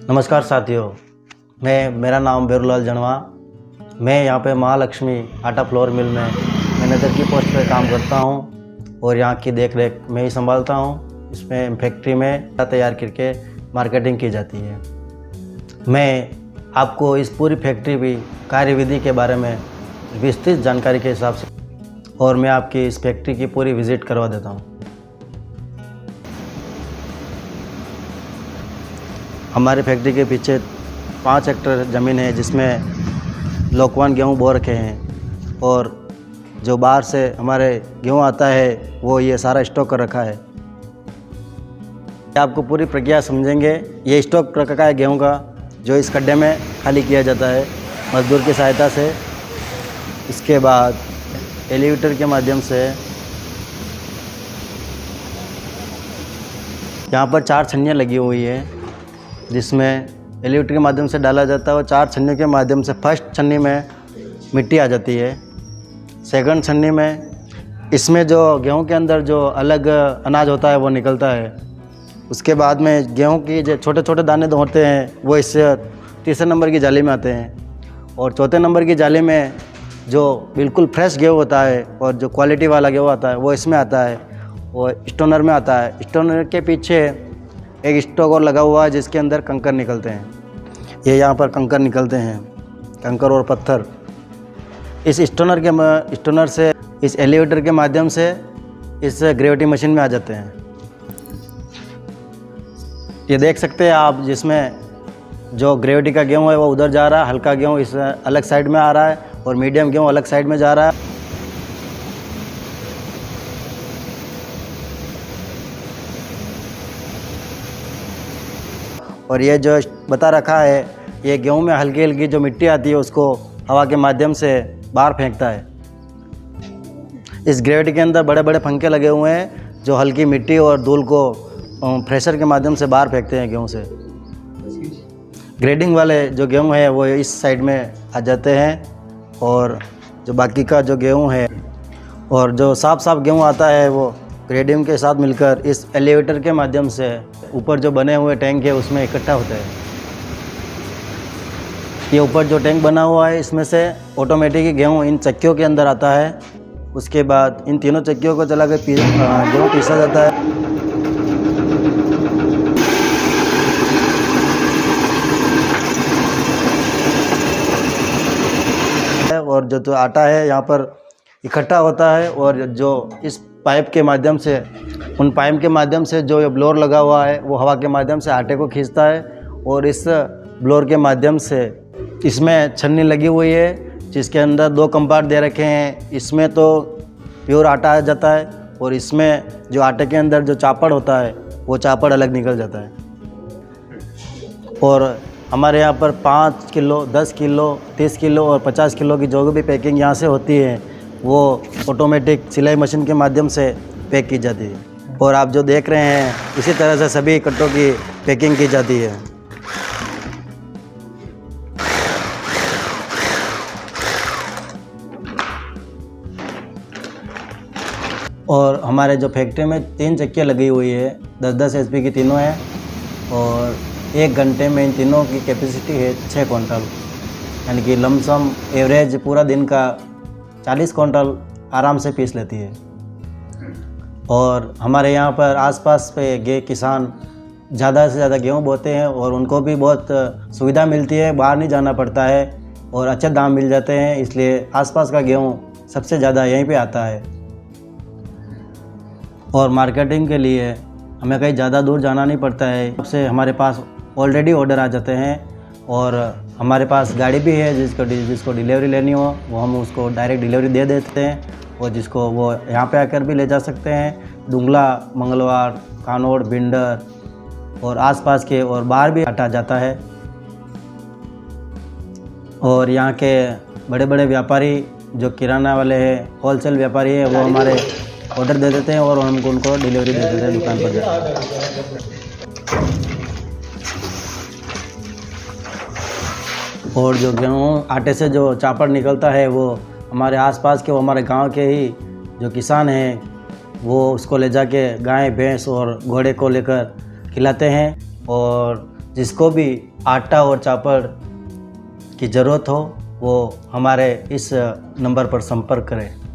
नमस्कार साथियों, मेरा नाम बेरूलाल जणवा। मैं यहाँ पे महालक्ष्मी आटा फ्लोर मिल में मैनेजर की पोस्ट पे काम करता हूँ और यहाँ की देख रेख मैं ही संभालता हूँ। इसमें फैक्ट्री में तैयार करके मार्केटिंग की जाती है। मैं आपको इस पूरी फैक्ट्री की कार्यविधि के बारे में विस्तृत जानकारी के हिसाब से और मैं आपकी इस फैक्ट्री की पूरी विज़िट करवा देता हूँ। हमारे फैक्ट्री के पीछे 5 हेक्टेयर ज़मीन है जिसमें लोकवान गेहूँ बो रखे हैं और जो बाहर से हमारे गेहूँ आता है वो ये सारा स्टॉक कर रखा है। आपको पूरी प्रक्रिया समझेंगे। ये स्टॉक रखा है गेहूँ का, जो इस खड्डे में खाली किया जाता है मजदूर की सहायता से। इसके बाद एलिवेटर के माध्यम से यहाँ पर 4 छन्नियाँ लगी हुई है जिसमें एलिवेटर के माध्यम से डाला जाता है और 4 छन्नियों के माध्यम से फर्स्ट छन्नी में मिट्टी आ जाती है। सेकंड छन्नी में इसमें जो गेहूं के अंदर जो अलग अनाज होता है वो निकलता है। उसके बाद में गेहूं की जो छोटे छोटे दाने होते हैं वो इस तीसरे नंबर की जाली में आते हैं और चौथे नंबर की जाली में जो बिल्कुल फ्रेश गेहूँ होता है और जो क्वालिटी वाला गेहूँ आता है वो इसमें आता है और स्टोनर में आता है। स्टोनर के पीछे एक स्टॉक और लगा हुआ है जिसके अंदर कंकर निकलते हैं। ये यहाँ पर कंकर निकलते हैं, कंकर और पत्थर इस स्टोनर से इस एलिवेटर के माध्यम से इस ग्रेविटी मशीन में आ जाते हैं। ये देख सकते हैं आप, जिसमें जो ग्रेविटी का गेहूँ है वो उधर जा रहा है, हल्का गेहूँ इस अलग साइड में आ रहा है और मीडियम गेहूँ अलग साइड में जा रहा है। और ये जो बता रखा है, ये गेहूं में हल्की हल्की जो मिट्टी आती है उसको हवा के माध्यम से बाहर फेंकता है। इस ग्रेविटी के अंदर बड़े बड़े पंखे लगे हुए हैं जो हल्की मिट्टी और धूल को प्रेशर के माध्यम से बाहर फेंकते हैं गेहूं से। ग्रेडिंग वाले जो गेहूं है वो इस साइड में आ जाते हैं और जो बाकी का जो गेहूं है और जो साफ गेहूं आता है वो ग्रेडिंग के साथ मिलकर इस एलिवेटर के माध्यम से ऊपर जो बने हुए टैंक है उसमें इकट्ठा होता है। ये ऊपर जो टैंक बना हुआ है इसमें से ऑटोमेटिक गेहूँ इन चक्कियों के अंदर आता है। उसके बाद इन तीनों चक्कियों को चला के गेहूँ पीसा जाता है। और जो आटा है यहाँ पर इकट्ठा होता है और जो इस पाइप के माध्यम से उन पाइप के माध्यम से जो ये ब्लोअर लगा हुआ है वो हवा के माध्यम से आटे को खींचता है और इस ब्लोअर के माध्यम से इसमें छन्नी लगी हुई है जिसके अंदर 2 कंपार्ट दे रखे हैं। इसमें तो प्योर आटा आ जाता है और इसमें जो आटे के अंदर जो चापड़ होता है वो चापड़ अलग निकल जाता है। और हमारे यहाँ पर 5 किलो, 10 किलो, 30 किलो और 50 किलो की जो भी पैकिंग यहाँ से होती है वो ऑटोमेटिक सिलाई मशीन के माध्यम से पैक की जाती है। और आप जो देख रहे हैं इसी तरह से सभी कट्टों की पैकिंग की जाती है। और हमारे जो फैक्ट्री में 3 चक्कियाँ लगी हुई है, 10-10 HP की तीनों हैं और 1 घंटे में इन तीनों की कैपेसिटी है 6 क्विंटल, यानी कि लमसम एवरेज पूरा दिन का 40 क्विंटल आराम से पीस लेती है। और हमारे यहाँ पर आसपास पे किसान ज़्यादा से ज़्यादा गेहूँ बोते हैं और उनको भी बहुत सुविधा मिलती है, बाहर नहीं जाना पड़ता है और अच्छे दाम मिल जाते हैं, इसलिए आसपास का गेहूँ सबसे ज़्यादा यहीं पे आता है। और मार्केटिंग के लिए हमें कहीं ज़्यादा दूर जाना नहीं पड़ता है, सबसे हमारे पास ऑलरेडी ऑर्डर आ जाते हैं और हमारे पास गाड़ी भी है जिसको डिलीवरी लेनी हो वो हम उसको डायरेक्ट डिलीवरी दे देते हैं और जिसको वो यहाँ पे आकर भी ले जा सकते हैं। दुंगला, मंगलवार, कानोड़, बिंडर और आसपास के और बाहर भी आटा जाता है। और यहाँ के बड़े बड़े व्यापारी जो किराना वाले हैं, होलसेल व्यापारी है, वो हमारे ऑर्डर दे देते हैं और हम उनको डिलीवरी दे देते हैं दुकान पर जाकर। और जो गेहूँ आटे से जो चापड़ निकलता है वो हमारे आसपास के, वो हमारे गांव के ही जो किसान हैं वो उसको ले जाके गाय, भैंस और घोड़े को लेकर खिलाते हैं और जिसको भी आटा और चापड़ की ज़रूरत हो वो हमारे इस नंबर पर संपर्क करें।